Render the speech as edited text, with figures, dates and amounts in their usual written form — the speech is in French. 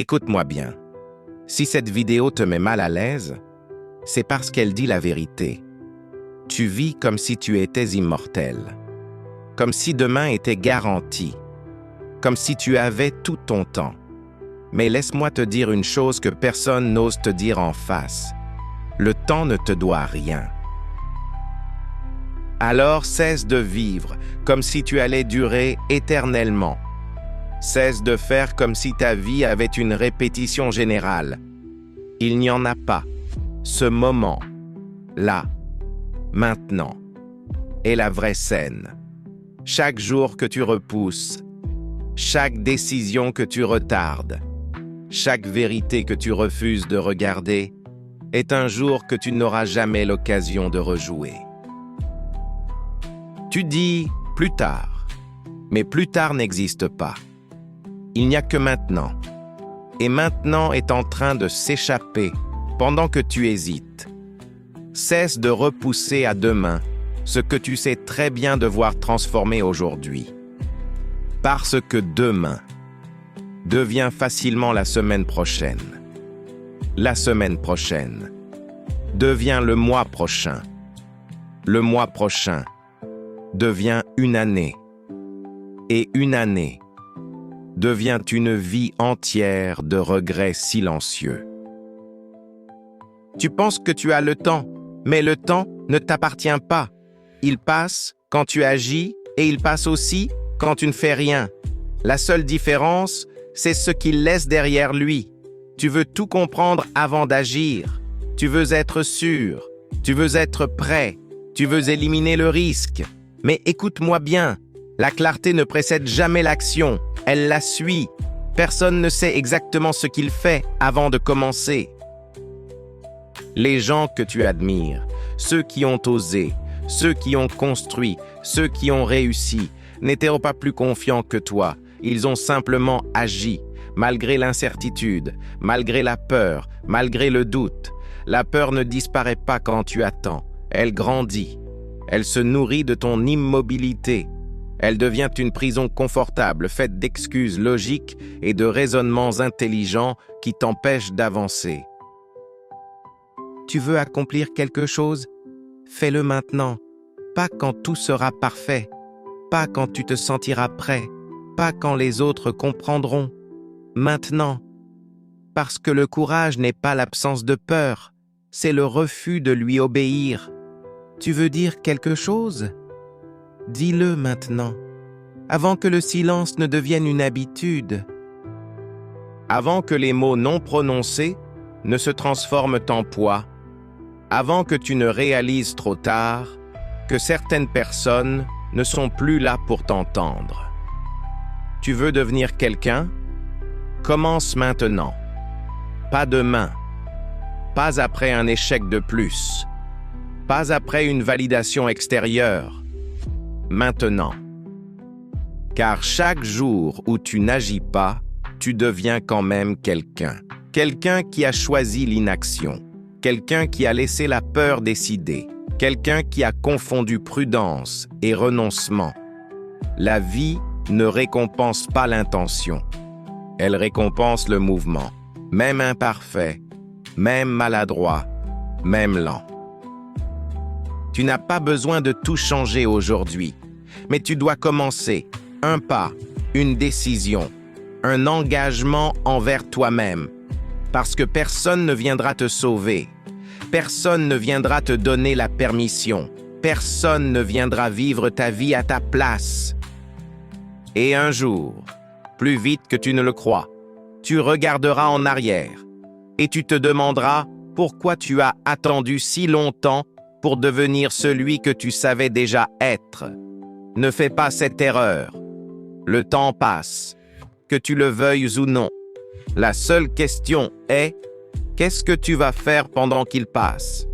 Écoute-moi bien. Si cette vidéo te met mal à l'aise, c'est parce qu'elle dit la vérité. Tu vis comme si tu étais immortel, comme si demain était garanti, comme si tu avais tout ton temps. Mais laisse-moi te dire une chose que personne n'ose te dire en face. Le temps ne te doit rien. Alors cesse de vivre comme si tu allais durer éternellement. Cesse de faire comme si ta vie avait une répétition générale. Il n'y en a pas. Ce moment, là, maintenant, est la vraie scène. Chaque jour que tu repousses, chaque décision que tu retardes, chaque vérité que tu refuses de regarder, est un jour que tu n'auras jamais l'occasion de rejouer. Tu dis « plus tard », mais plus tard n'existe pas. Il n'y a que maintenant. Et maintenant est en train de s'échapper pendant que tu hésites. Cesse de repousser à demain ce que tu sais très bien devoir transformer aujourd'hui. Parce que demain devient facilement la semaine prochaine. La semaine prochaine devient le mois prochain. Le mois prochain devient une année. Et une année devient une vie entière de regrets silencieux. Tu penses que tu as le temps, mais le temps ne t'appartient pas. Il passe quand tu agis et il passe aussi quand tu ne fais rien. La seule différence, c'est ce qu'il laisse derrière lui. Tu veux tout comprendre avant d'agir. Tu veux être sûr. Tu veux être prêt. Tu veux éliminer le risque. Mais écoute-moi bien, la clarté ne précède jamais l'action. Elle la suit. Personne ne sait exactement ce qu'il fait avant de commencer. Les gens que tu admires, ceux qui ont osé, ceux qui ont construit, ceux qui ont réussi, n'étaient pas plus confiants que toi. Ils ont simplement agi, malgré l'incertitude, malgré la peur, malgré le doute. La peur ne disparaît pas quand tu attends. Elle grandit. Elle se nourrit de ton immobilité. Elle devient une prison confortable, faite d'excuses logiques et de raisonnements intelligents qui t'empêchent d'avancer. Tu veux accomplir quelque chose? Fais-le maintenant. Pas quand tout sera parfait. Pas quand tu te sentiras prêt. Pas quand les autres comprendront. Maintenant. Parce que le courage n'est pas l'absence de peur. C'est le refus de lui obéir. Tu veux dire quelque chose? Dis-le maintenant, avant que le silence ne devienne une habitude. Avant que les mots non prononcés ne se transforment en poids. Avant que tu ne réalises trop tard que certaines personnes ne sont plus là pour t'entendre. Tu veux devenir quelqu'un? Commence maintenant. Pas demain. Pas après un échec de plus. Pas après une validation extérieure. Maintenant. Car chaque jour où tu n'agis pas, tu deviens quand même quelqu'un. Quelqu'un qui a choisi l'inaction. Quelqu'un qui a laissé la peur décider. Quelqu'un qui a confondu prudence et renoncement. La vie ne récompense pas l'intention. Elle récompense le mouvement, même imparfait, même maladroit, même lent. Tu n'as pas besoin de tout changer aujourd'hui, mais tu dois commencer. Un pas, une décision, un engagement envers toi-même. Parce que personne ne viendra te sauver. Personne ne viendra te donner la permission. Personne ne viendra vivre ta vie à ta place. Et un jour, plus vite que tu ne le crois, tu regarderas en arrière et tu te demanderas pourquoi tu as attendu si longtemps pour devenir celui que tu savais déjà être. Ne fais pas cette erreur. Le temps passe, que tu le veuilles ou non. La seule question est, qu'est-ce que tu vas faire pendant qu'il passe?